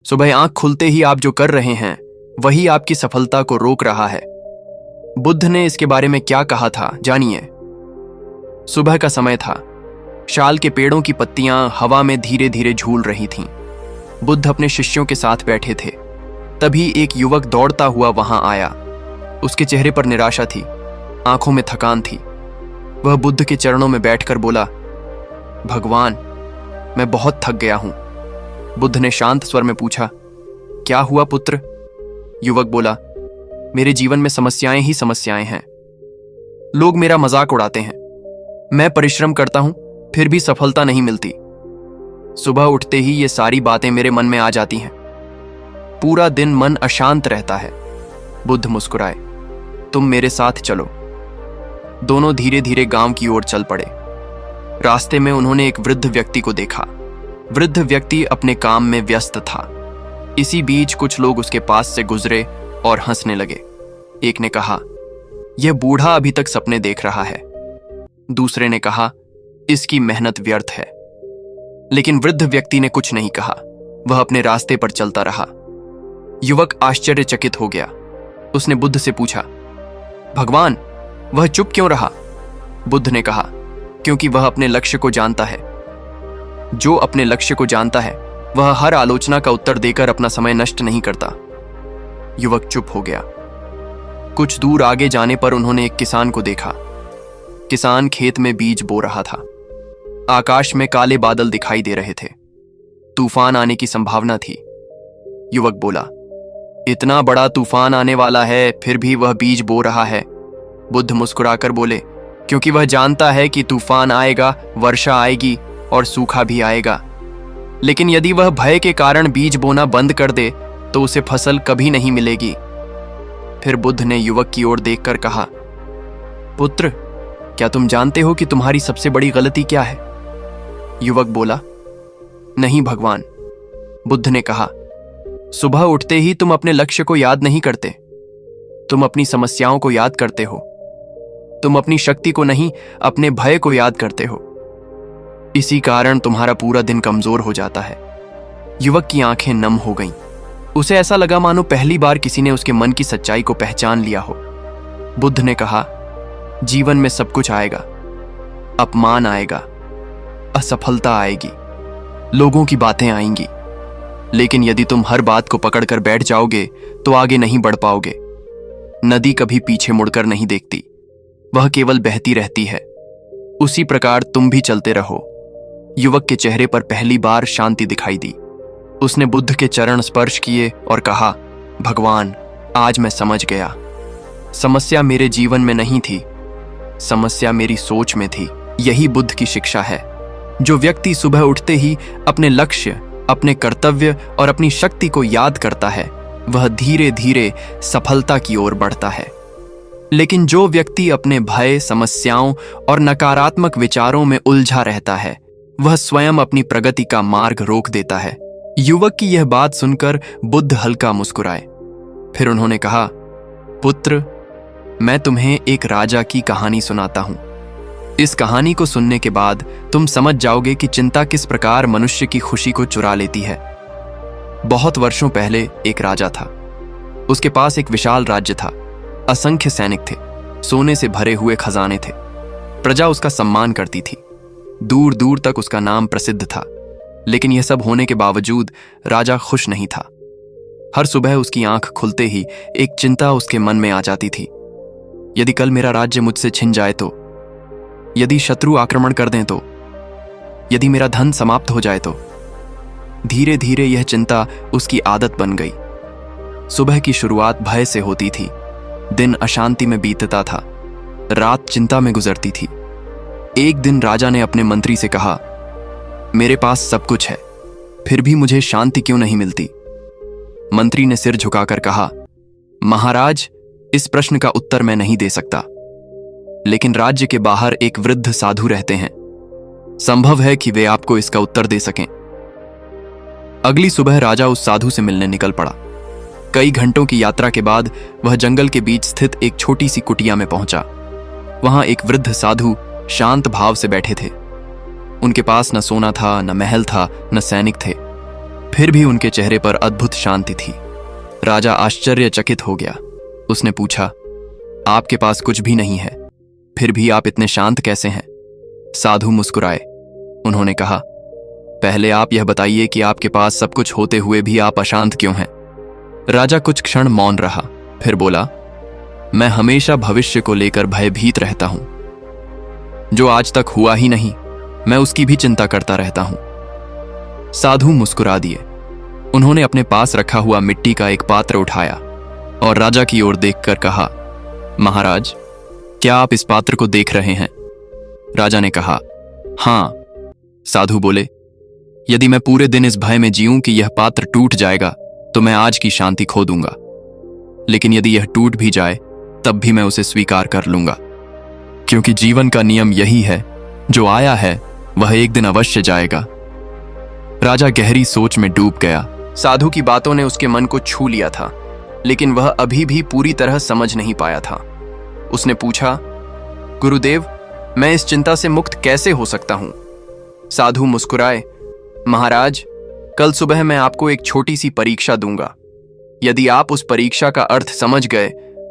सुबह आंख खुलते ही आप जो कर रहे हैं वही आपकी सफलता को रोक रहा है। बुद्ध ने इसके बारे में क्या कहा था, जानिए। सुबह का समय था। शाल के पेड़ों की पत्तियां हवा में धीरे धीरे झूल रही थीं। बुद्ध अपने शिष्यों के साथ बैठे थे। तभी एक युवक दौड़ता हुआ वहां आया। उसके चेहरे पर निराशा थी, आंखों में थकान थी। वह बुद्ध के चरणों में बैठकर बोला, भगवान, मैं बहुत थक गया हूं। बुद्ध ने शांत स्वर में पूछा, क्या हुआ पुत्र? युवक बोला, मेरे जीवन में समस्याएं ही समस्याएं हैं। लोग मेरा मजाक उड़ाते हैं। मैं परिश्रम करता हूं, फिर भी सफलता नहीं मिलती। सुबह उठते ही ये सारी बातें मेरे मन में आ जाती हैं। पूरा दिन मन अशांत रहता है। बुद्ध मुस्कुराए, तुम मेरे साथ चलो। दोनों धीरे धीरे गांव की ओर चल पड़े। रास्ते में उन्होंने एक वृद्ध व्यक्ति को देखा। वृद्ध व्यक्ति अपने काम में व्यस्त था। इसी बीच कुछ लोग उसके पास से गुजरे और हंसने लगे। एक ने कहा, यह बूढ़ा अभी तक सपने देख रहा है। दूसरे ने कहा, इसकी मेहनत व्यर्थ है। लेकिन वृद्ध व्यक्ति ने कुछ नहीं कहा। वह अपने रास्ते पर चलता रहा। युवक आश्चर्यचकित हो गया। उसने बुद्ध से पूछा, भगवान, वह चुप क्यों रहा? बुद्ध ने कहा, क्योंकि वह अपने लक्ष्य को जानता है। जो अपने लक्ष्य को जानता है वह हर आलोचना का उत्तर देकर अपना समय नष्ट नहीं करता। युवक चुप हो गया। कुछ दूर आगे जाने पर उन्होंने एक किसान को देखा। किसान खेत में बीज बो रहा था। आकाश में काले बादल दिखाई दे रहे थे। तूफान आने की संभावना थी। युवक बोला, इतना बड़ा तूफान आने वाला है, फिर भी वह बीज बो रहा है। बुद्ध मुस्कुराकर बोले, क्योंकि वह जानता है कि तूफान आएगा, वर्षा आएगी और सूखा भी आएगा। लेकिन यदि वह भय के कारण बीज बोना बंद कर दे तो उसे फसल कभी नहीं मिलेगी। फिर बुद्ध ने युवक की ओर देखकर कहा, पुत्र, क्या तुम जानते हो कि तुम्हारी सबसे बड़ी गलती क्या है? युवक बोला, नहीं भगवान। बुद्ध ने कहा, सुबह उठते ही तुम अपने लक्ष्य को याद नहीं करते। तुम अपनी समस्याओं को याद करते हो। तुम अपनी शक्ति को नहीं, अपने भय को याद करते हो। इसी कारण तुम्हारा पूरा दिन कमजोर हो जाता है। युवक की आंखें नम हो गईं। उसे ऐसा लगा मानो पहली बार किसी ने उसके मन की सच्चाई को पहचान लिया हो। बुद्ध ने कहा, जीवन में सब कुछ आएगा। अपमान आएगा, असफलता आएगी, लोगों की बातें आएंगी। लेकिन यदि तुम हर बात को पकड़कर बैठ जाओगे तो आगे नहीं बढ़ पाओगे। नदी कभी पीछे मुड़कर नहीं देखती, वह केवल बहती रहती है। उसी प्रकार तुम भी चलते रहो। युवक के चेहरे पर पहली बार शांति दिखाई दी। उसने बुद्ध के चरण स्पर्श किए और कहा, भगवान, आज मैं समझ गया। समस्या मेरे जीवन में नहीं थी, समस्या मेरी सोच में थी। यही बुद्ध की शिक्षा है। जो व्यक्ति सुबह उठते ही अपने लक्ष्य, अपने कर्तव्य और अपनी शक्ति को याद करता है, वह धीरे धीरे सफलता की ओर बढ़ता है। लेकिन जो व्यक्ति अपने भय, समस्याओं और नकारात्मक विचारों में उलझा रहता है, वह स्वयं अपनी प्रगति का मार्ग रोक देता है। युवक की यह बात सुनकर बुद्ध हल्का मुस्कुराए। फिर उन्होंने कहा, पुत्र, मैं तुम्हें एक राजा की कहानी सुनाता हूं। इस कहानी को सुनने के बाद तुम समझ जाओगे कि चिंता किस प्रकार मनुष्य की खुशी को चुरा लेती है। बहुत वर्षों पहले एक राजा था। उसके पास एक विशाल राज्य था। असंख्य सैनिक थे। सोने से भरे हुए खजाने थे। प्रजा उसका सम्मान करती थी। दूर दूर तक उसका नाम प्रसिद्ध था। लेकिन यह सब होने के बावजूद राजा खुश नहीं था। हर सुबह उसकी आंख खुलते ही एक चिंता उसके मन में आ जाती थी। यदि कल मेरा राज्य मुझसे छिन जाए तो? यदि शत्रु आक्रमण कर दें तो? यदि मेरा धन समाप्त हो जाए तो? धीरे धीरे यह चिंता उसकी आदत बन गई। सुबह की शुरुआत भय से होती थी। दिन अशांति में बीतता था। रात चिंता में गुजरती थी। एक दिन राजा ने अपने मंत्री से कहा, मेरे पास सब कुछ है, फिर भी मुझे शांति क्यों नहीं मिलती? मंत्री ने सिर झुकाकर कहा, महाराज, इस प्रश्न का उत्तर मैं नहीं दे सकता। लेकिन राज्य के बाहर एक वृद्ध साधु रहते हैं। संभव है कि वे आपको इसका उत्तर दे सकें। अगली सुबह राजा उस साधु से मिलने निकल पड़ा। कई घंटों की यात्रा के बाद वह जंगल के बीच स्थित एक छोटी सी कुटिया में पहुंचा। वहां एक वृद्ध साधु शांत भाव से बैठे थे। उनके पास न सोना था, न महल था, न सैनिक थे। फिर भी उनके चेहरे पर अद्भुत शांति थी। राजा आश्चर्यचकित हो गया। उसने पूछा, आपके पास कुछ भी नहीं है, फिर भी आप इतने शांत कैसे हैं? साधु मुस्कुराए। उन्होंने कहा, पहले आप यह बताइए कि आपके पास सब कुछ होते हुए भी आप अशांत क्यों हैं? राजा कुछ क्षण मौन रहा, फिर बोला, मैं हमेशा भविष्य को लेकर भयभीत रहता हूं। जो आज तक हुआ ही नहीं, मैं उसकी भी चिंता करता रहता हूं। साधु मुस्कुरा दिए। उन्होंने अपने पास रखा हुआ मिट्टी का एक पात्र उठाया और राजा की ओर देखकर कहा, महाराज, क्या आप इस पात्र को देख रहे हैं? राजा ने कहा, हां। साधु बोले, यदि मैं पूरे दिन इस भय में जीऊं कि यह पात्र टूट जाएगा तो मैं आज की शांति खो दूंगा, लेकिन यदि यह टूट भी जाए तब भी मैं उसे स्वीकार कर लूंगा, क्योंकि जीवन का नियम यही है, जो आया है वह एक दिन अवश्य जाएगा। राजा गहरी सोच में डूब गया। साधु की बातों ने उसके मन को छू लिया था, लेकिन वह अभी भी पूरी तरह समझ नहीं पाया था। उसने पूछा, गुरुदेव, मैं इस चिंता से मुक्त कैसे हो सकता हूं? साधु मुस्कुराए, महाराज, कल सुबह मैं आपको एक छोटी सी परीक्षा दूंगा। यदि आप उस परीक्षा का अर्थ समझ गए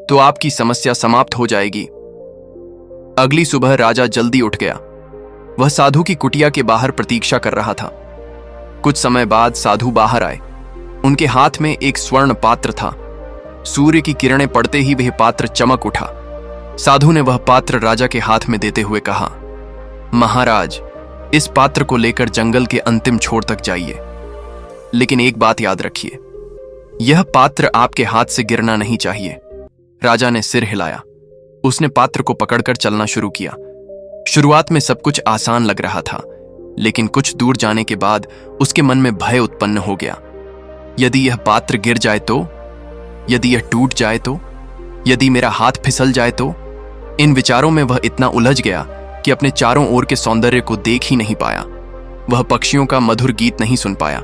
तो आपकी समस्या समाप्त हो जाएगी। अगली सुबह राजा जल्दी उठ गया। वह साधु की कुटिया के बाहर प्रतीक्षा कर रहा था। कुछ समय बाद साधु बाहर आए। उनके हाथ में एक स्वर्ण पात्र था। सूर्य की किरणें पड़ते ही वह पात्र चमक उठा। साधु ने वह पात्र राजा के हाथ में देते हुए कहा, महाराज, इस पात्र को लेकर जंगल के अंतिम छोर तक जाइए, लेकिन एक बात याद रखिए, यह पात्र आपके हाथ से गिरना नहीं चाहिए। राजा ने सिर हिलाया। उसने पात्र को पकड़कर चलना शुरू किया। शुरुआत में सब कुछ आसान लग रहा था, लेकिन कुछ दूर जाने के बाद उसके मन में भय उत्पन्न हो गया। यदि यह पात्र गिर जाए तो? यदि यह टूट जाए तो? यदि मेरा हाथ फिसल जाए तो? इन विचारों में वह इतना उलझ गया कि अपने चारों ओर के सौंदर्य को देख ही नहीं पाया। वह पक्षियों का मधुर गीत नहीं सुन पाया।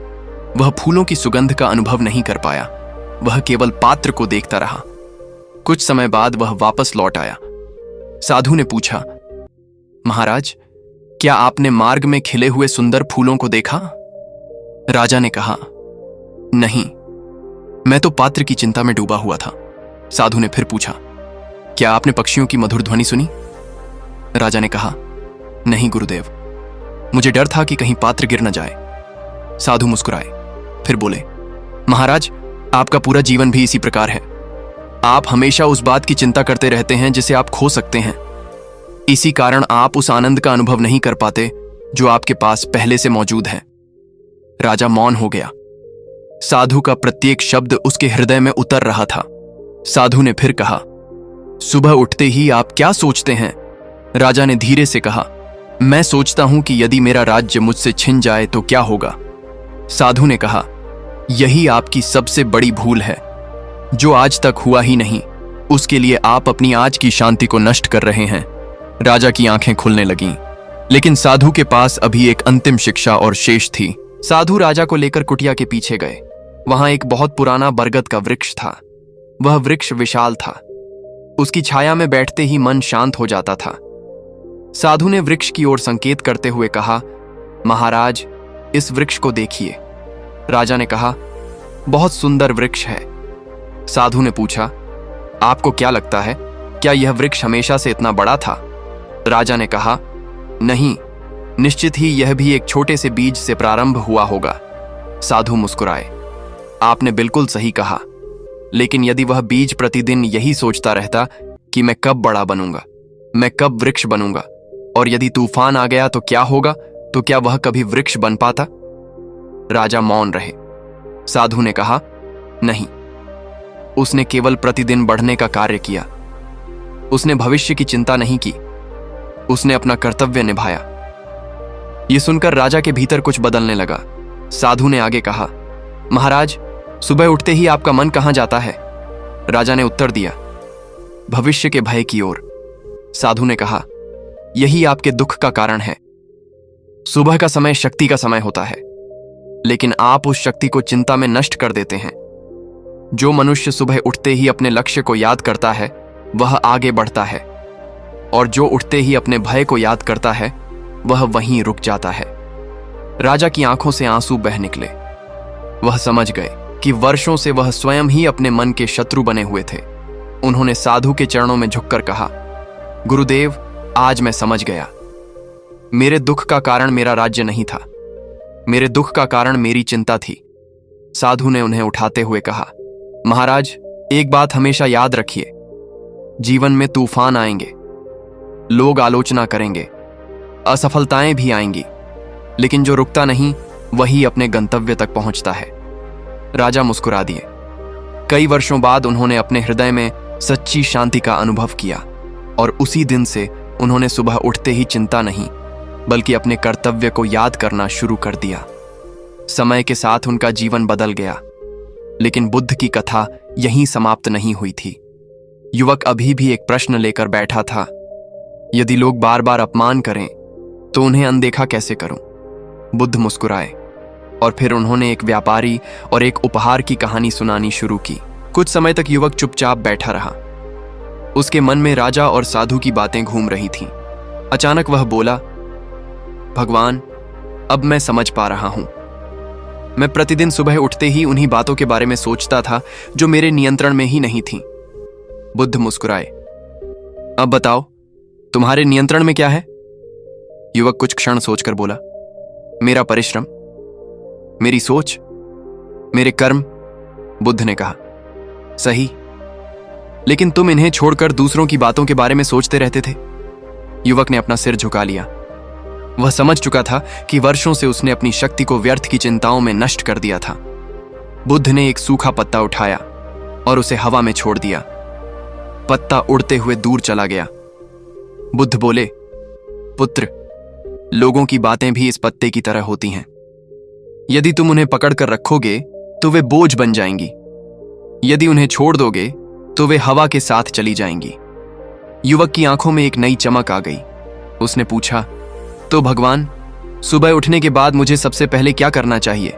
वह फूलों की सुगंध का अनुभव नहीं कर पाया। वह केवल पात्र को देखता रहा। कुछ समय बाद वह वापस लौट आया। साधु ने पूछा, महाराज, क्या आपने मार्ग में खिले हुए सुंदर फूलों को देखा? राजा ने कहा, नहीं, मैं तो पात्र की चिंता में डूबा हुआ था। साधु ने फिर पूछा, क्या आपने पक्षियों की मधुर ध्वनि सुनी? राजा ने कहा, नहीं गुरुदेव, मुझे डर था कि कहीं पात्र गिर न जाए। साधु मुस्कुराए, फिर बोले, महाराज, आपका पूरा जीवन भी इसी प्रकार है। आप हमेशा उस बात की चिंता करते रहते हैं जिसे आप खो सकते हैं। इसी कारण आप उस आनंद का अनुभव नहीं कर पाते जो आपके पास पहले से मौजूद है। राजा मौन हो गया। साधु का प्रत्येक शब्द उसके हृदय में उतर रहा था। साधु ने फिर कहा, सुबह उठते ही आप क्या सोचते हैं? राजा ने धीरे से कहा, मैं सोचता हूं कि यदि मेरा राज्य मुझसे छिन जाए तो क्या होगा। साधु ने कहा, यही आपकी सबसे बड़ी भूल है। जो आज तक हुआ ही नहीं, उसके लिए आप अपनी आज की शांति को नष्ट कर रहे हैं। राजा की आंखें खुलने लगीं, लेकिन साधु के पास अभी एक अंतिम शिक्षा और शेष थी। साधु राजा को लेकर कुटिया के पीछे गए। वहां एक बहुत पुराना बरगद का वृक्ष था। वह वृक्ष विशाल था। उसकी छाया में बैठते ही मन शांत हो जाता था। साधु ने वृक्ष की ओर संकेत करते हुए कहा, महाराज, इस वृक्ष को देखिए। राजा ने कहा, बहुत सुंदर वृक्ष है। साधु ने पूछा, आपको क्या लगता है, क्या यह वृक्ष हमेशा से इतना बड़ा था? राजा ने कहा, नहीं, निश्चित ही यह भी एक छोटे से बीज से प्रारंभ हुआ होगा। साधु मुस्कुराए, आपने बिल्कुल सही कहा, लेकिन यदि वह बीज प्रतिदिन यही सोचता रहता कि मैं कब बड़ा बनूंगा, मैं कब वृक्ष बनूंगा, और यदि तूफान आ गया तो क्या होगा, तो क्या वह कभी वृक्ष बन पाता? राजा मौन रहे। साधु ने कहा, नहीं, उसने केवल प्रतिदिन बढ़ने का कार्य किया। उसने भविष्य की चिंता नहीं की। उसने अपना कर्तव्य निभाया। यह सुनकर राजा के भीतर कुछ बदलने लगा। साधु ने आगे कहा, महाराज, सुबह उठते ही आपका मन कहां जाता है? राजा ने उत्तर दिया, भविष्य के भय की ओर। साधु ने कहा, यही आपके दुख का कारण है। सुबह का समय शक्ति का समय होता है, लेकिन आप उस शक्ति को चिंता में नष्ट कर देते हैं। जो मनुष्य सुबह उठते ही अपने लक्ष्य को याद करता है, वह आगे बढ़ता है, और जो उठते ही अपने भय को याद करता है, वह वहीं रुक जाता है। राजा की आंखों से आंसू बह निकले। वह समझ गए कि वर्षों से वह स्वयं ही अपने मन के शत्रु बने हुए थे। उन्होंने साधु के चरणों में झुककर कहा, गुरुदेव, आज मैं समझ गया। मेरे दुख का कारण मेरा राज्य नहीं था, मेरे दुख का कारण मेरी चिंता थी। साधु ने उन्हें उठाते हुए कहा, महाराज, एक बात हमेशा याद रखिए, जीवन में तूफान आएंगे, लोग आलोचना करेंगे, असफलताएं भी आएंगी, लेकिन जो रुकता नहीं वही अपने गंतव्य तक पहुंचता है। राजा मुस्कुरा दिए। कई वर्षों बाद उन्होंने अपने हृदय में सच्ची शांति का अनुभव किया और उसी दिन से उन्होंने सुबह उठते ही चिंता नहीं बल्कि अपने कर्तव्य को याद करना शुरू कर दिया। समय के साथ उनका जीवन बदल गया, लेकिन बुद्ध की कथा यहीं समाप्त नहीं हुई थी। युवक अभी भी एक प्रश्न लेकर बैठा था, यदि लोग बार बार अपमान करें तो उन्हें अनदेखा कैसे करूं? बुद्ध मुस्कुराए और फिर उन्होंने एक व्यापारी और एक उपहार की कहानी सुनानी शुरू की। कुछ समय तक युवक चुपचाप बैठा रहा। उसके मन में राजा और साधु की बातें घूम रही थीं। अचानक वह बोला, भगवान, अब मैं समझ पा रहा हूं। मैं प्रतिदिन सुबह उठते ही उन्हीं बातों के बारे में सोचता था जो मेरे नियंत्रण में ही नहीं थीं। बुद्ध मुस्कुराए। अब बताओ, तुम्हारे नियंत्रण में क्या है? युवक कुछ क्षण सोचकर बोला, मेरा परिश्रम, मेरी सोच, मेरे कर्म। बुद्ध ने कहा, सही, लेकिन तुम इन्हें छोड़कर दूसरों की बातों के बारे में सोचते रहते थे। युवक ने अपना सिर झुका लिया। वह समझ चुका था कि वर्षों से उसने अपनी शक्ति को व्यर्थ की चिंताओं में नष्ट कर दिया था। बुद्ध ने एक सूखा पत्ता उठाया और उसे हवा में छोड़ दिया। पत्ता उड़ते हुए दूर चला गया। बुद्ध बोले, पुत्र, लोगों की बातें भी इस पत्ते की तरह होती हैं। यदि तुम उन्हें पकड़कर रखोगे तो वे बोझ बन जाएंगी, यदि उन्हें छोड़ दोगे तो वे हवा के साथ चली जाएंगी। युवक की आंखों में एक नई चमक आ गई। उसने पूछा, तो भगवान, सुबह उठने के बाद मुझे सबसे पहले क्या करना चाहिए?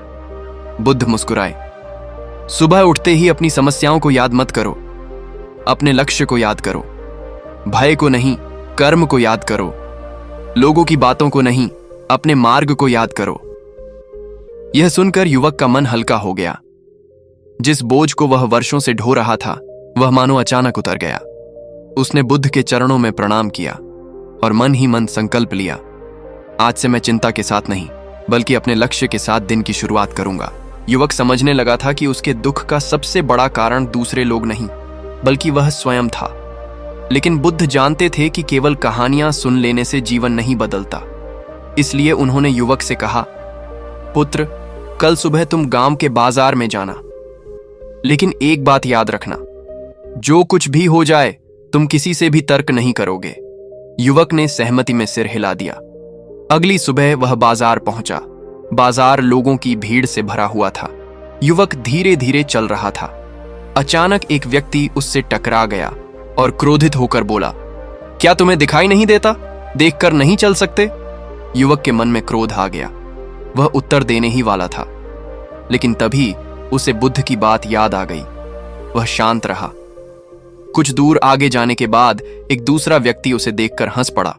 बुद्ध मुस्कुराए। सुबह उठते ही अपनी समस्याओं को याद मत करो, अपने लक्ष्य को याद करो। भय को नहीं, कर्म को याद करो। लोगों की बातों को नहीं, अपने मार्ग को याद करो। यह सुनकर युवक का मन हल्का हो गया। जिस बोझ को वह वर्षों से ढो रहा था वह मानो अचानक उतर गया। उसने बुद्ध के चरणों में प्रणाम किया और मन ही मन संकल्प लिया, आज से मैं चिंता के साथ नहीं बल्कि अपने लक्ष्य के साथ दिन की शुरुआत करूंगा। युवक समझने लगा था कि उसके दुख का सबसे बड़ा कारण दूसरे लोग नहीं बल्कि वह स्वयं था। लेकिन बुद्ध जानते थे कि केवल कहानियां सुन लेने से जीवन नहीं बदलता। इसलिए उन्होंने युवक से कहा, पुत्र, कल सुबह तुम गांव के बाजार में जाना, लेकिन एक बात याद रखना, जो कुछ भी हो जाए तुम किसी से भी तर्क नहीं करोगे। युवक ने सहमति में सिर हिला दिया। अगली सुबह वह बाजार पहुंचा। बाजार लोगों की भीड़ से भरा हुआ था। युवक धीरे धीरे चल रहा था। अचानक एक व्यक्ति उससे टकरा गया और क्रोधित होकर बोला, क्या तुम्हें दिखाई नहीं देता? देखकर नहीं चल सकते? युवक के मन में क्रोध आ गया। वह उत्तर देने ही वाला था, लेकिन तभी उसे बुद्ध की बात याद आ गई। वह शांत रहा। कुछ दूर आगे जाने के बाद एक दूसरा व्यक्ति उसे देखकर हंस पड़ा।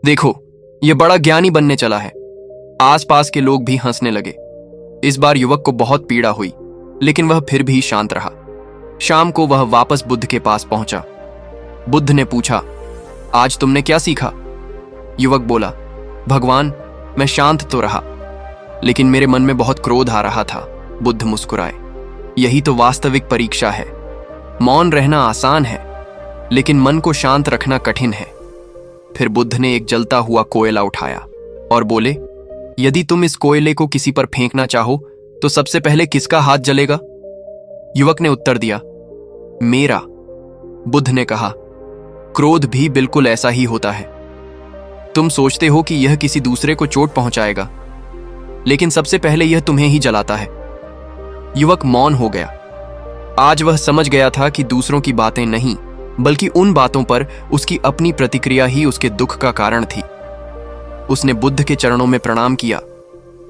देखो, यह बड़ा ज्ञानी बनने चला है। आसपास के लोग भी हंसने लगे। इस बार युवक को बहुत पीड़ा हुई, लेकिन वह फिर भी शांत रहा। शाम को वह वापस बुद्ध के पास पहुंचा। बुद्ध ने पूछा, आज तुमने क्या सीखा? युवक बोला, भगवान, मैं शांत तो रहा, लेकिन मेरे मन में बहुत क्रोध आ रहा था। बुद्ध मुस्कुराए। यही तो वास्तविक परीक्षा है। मौन रहना आसान है, लेकिन मन को शांत रखना कठिन है। फिर बुद्ध ने एक जलता हुआ कोयला उठाया और बोले, यदि तुम इस कोयले को किसी पर फेंकना चाहो तो सबसे पहले किसका हाथ जलेगा? युवक ने उत्तर दिया, मेरा। बुद्ध ने कहा, क्रोध भी बिल्कुल ऐसा ही होता है। तुम सोचते हो कि यह किसी दूसरे को चोट पहुंचाएगा, लेकिन सबसे पहले यह तुम्हें ही जलाता है। युवक मौन हो गया। आज वह समझ गया था कि दूसरों की बातें नहीं बल्कि उन बातों पर उसकी अपनी प्रतिक्रिया ही उसके दुख का कारण थी। उसने बुद्ध के चरणों में प्रणाम किया,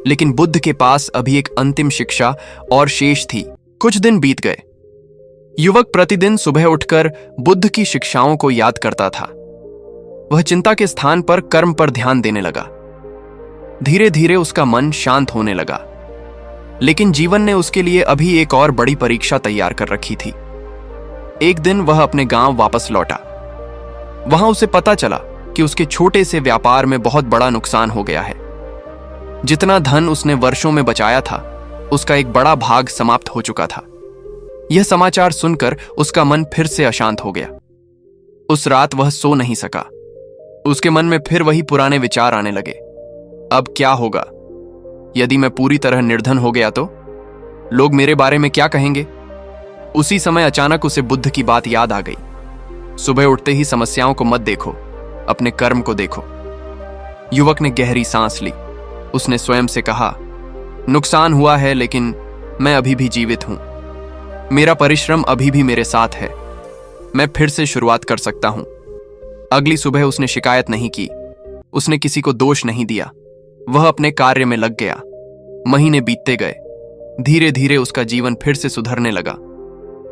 लेकिन बुद्ध के पास अभी एक अंतिम शिक्षा और शेष थी। कुछ दिन बीत गए। युवक प्रतिदिन सुबह उठकर बुद्ध की शिक्षाओं को याद करता था। वह चिंता के स्थान पर कर्म पर ध्यान देने लगा। धीरे धीरे उसका मन शांत होने लगा। लेकिन जीवन ने उसके लिए अभी एक और बड़ी परीक्षा तैयार कर रखी थी। एक दिन वह अपने गांव वापस लौटा। वहां उसे पता चला कि उसके छोटे से व्यापार में बहुत बड़ा नुकसान हो गया है। जितना धन उसने वर्षों में बचाया था, उसका एक बड़ा भाग समाप्त हो चुका था। यह समाचार सुनकर उसका मन फिर से अशांत हो गया। उस रात वह सो नहीं सका। उसके मन में फिर वही पुराने विचार आने लगे। अब क्या होगा? यदि मैं पूरी तरह निर्धन हो गया तो लोग मेरे बारे में क्या कहेंगे? उसी समय अचानक उसे बुद्ध की बात याद आ गई। सुबह उठते ही समस्याओं को मत देखो, अपने कर्म को देखो। युवक ने गहरी सांस ली। उसने स्वयं से कहा, नुकसान हुआ है लेकिन मैं अभी भी जीवित हूं। मेरा परिश्रम अभी भी मेरे साथ है। मैं फिर से शुरुआत कर सकता हूं। अगली सुबह उसने शिकायत नहीं की। उसने किसी को दोष नहीं दिया। वह अपने कार्य में लग गया। महीने बीतते गए। धीरे धीरे उसका जीवन फिर से सुधरने लगा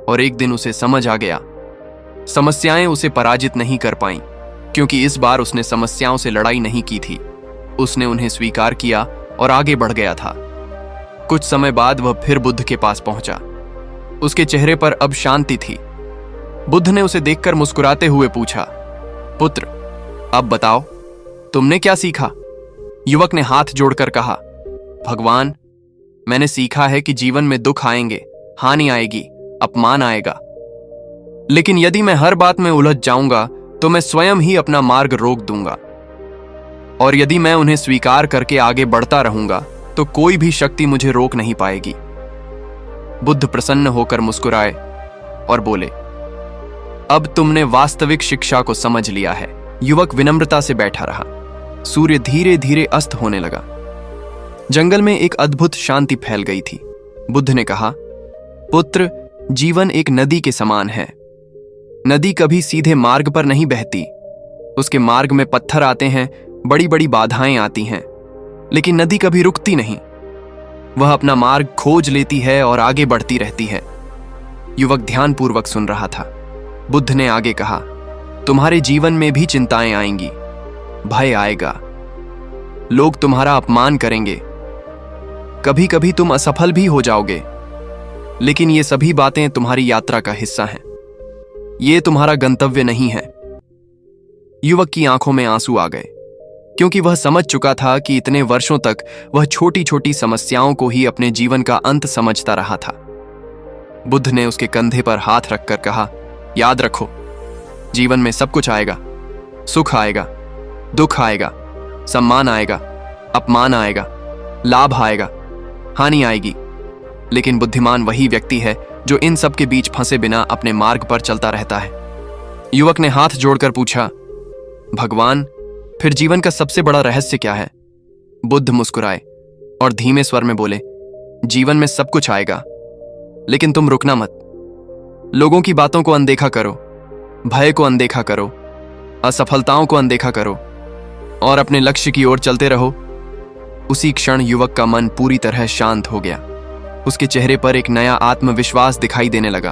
और एक दिन उसे समझ आ गया, समस्याएं उसे पराजित नहीं कर पाईं, क्योंकि इस बार उसने समस्याओं से लड़ाई नहीं की थी। उसने उन्हें स्वीकार किया और आगे बढ़ गया था। कुछ समय बाद वह फिर बुद्ध के पास पहुंचा। उसके चेहरे पर अब शांति थी। बुद्ध ने उसे देखकर मुस्कुराते हुए पूछा, पुत्र, अब बताओ, तुमने क्या सीखा? युवक ने हाथ जोड़कर कहा, भगवान, मैंने सीखा है कि जीवन में दुख आएंगे, हानि आएगी, अपमान आएगा। लेकिन यदि मैं हर बात में उलझ जाऊंगा तो मैं स्वयं ही अपना मार्ग रोक दूंगा। और यदि मैं उन्हें स्वीकार करके आगे बढ़ता रहूंगा तो कोई भी शक्ति मुझे रोक नहीं पाएगी। बुद्ध प्रसन्न होकर मुस्कुराए और बोले, अब तुमने वास्तविक शिक्षा को समझ लिया है। युवक विनम्रता से बैठा रहा। सूर्य धीरे धीरे अस्त होने लगा। जंगल में एक अद्भुत शांति फैल गई थी। बुद्ध ने कहा, पुत्र, जीवन एक नदी के समान है। नदी कभी सीधे मार्ग पर नहीं बहती। उसके मार्ग में पत्थर आते हैं, बड़ी बड़ी बाधाएं आती हैं, लेकिन नदी कभी रुकती नहीं। वह अपना मार्ग खोज लेती है और आगे बढ़ती रहती है। युवक ध्यानपूर्वक सुन रहा था। बुद्ध ने आगे कहा, तुम्हारे जीवन में भी चिंताएं आएंगी, भय आएगा, लोग तुम्हारा अपमान करेंगे, कभी कभी तुम असफल भी हो जाओगे, लेकिन ये सभी बातें तुम्हारी यात्रा का हिस्सा हैं। ये तुम्हारा गंतव्य नहीं है। युवक की आंखों में आंसू आ गए, क्योंकि वह समझ चुका था कि इतने वर्षों तक वह छोटी छोटी समस्याओं को ही अपने जीवन का अंत समझता रहा था। बुद्ध ने उसके कंधे पर हाथ रखकर कहा, याद रखो, जीवन में सब कुछ आएगा। सुख आएगा, दुख आएगा, सम्मान आएगा, अपमान आएगा, लाभ आएगा, हानि आएगी, लेकिन बुद्धिमान वही व्यक्ति है जो इन सब के बीच फंसे बिना अपने मार्ग पर चलता रहता है। युवक ने हाथ जोड़कर पूछा, भगवान, फिर जीवन का सबसे बड़ा रहस्य क्या है? बुद्ध मुस्कुराए और धीमे स्वर में बोले, जीवन में सब कुछ आएगा, लेकिन तुम रुकना मत। लोगों की बातों को अनदेखा करो, भय को अनदेखा करो, असफलताओं को अनदेखा करो और अपने लक्ष्य की ओर चलते रहो। उसी क्षण युवक का मन पूरी तरह शांत हो गया। उसके चेहरे पर एक नया आत्मविश्वास दिखाई देने लगा।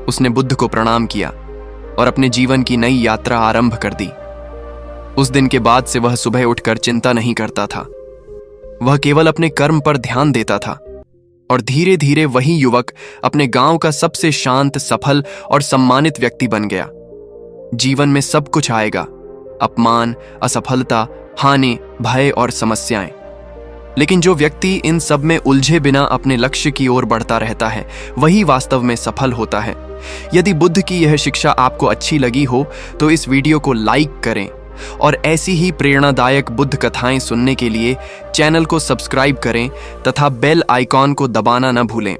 उसने बुद्ध को प्रणाम किया और अपने जीवन की नई यात्रा आरंभ कर दी। उस दिन के बाद से वह सुबह उठकर चिंता नहीं करता था। वह केवल अपने कर्म पर ध्यान देता था और धीरे धीरे वही युवक अपने गांव का सबसे शांत, सफल और सम्मानित व्यक्ति बन गया। जीवन में सब कुछ आएगा, अपमान, असफलता, हानि, भय और समस्याएं, लेकिन जो व्यक्ति इन सब में उलझे बिना अपने लक्ष्य की ओर बढ़ता रहता है, वही वास्तव में सफल होता है। यदि बुद्ध की यह शिक्षा आपको अच्छी लगी हो तो इस वीडियो को लाइक करें और ऐसी ही प्रेरणादायक बुद्ध कथाएं सुनने के लिए चैनल को सब्सक्राइब करें तथा बेल आइकॉन को दबाना न भूलें।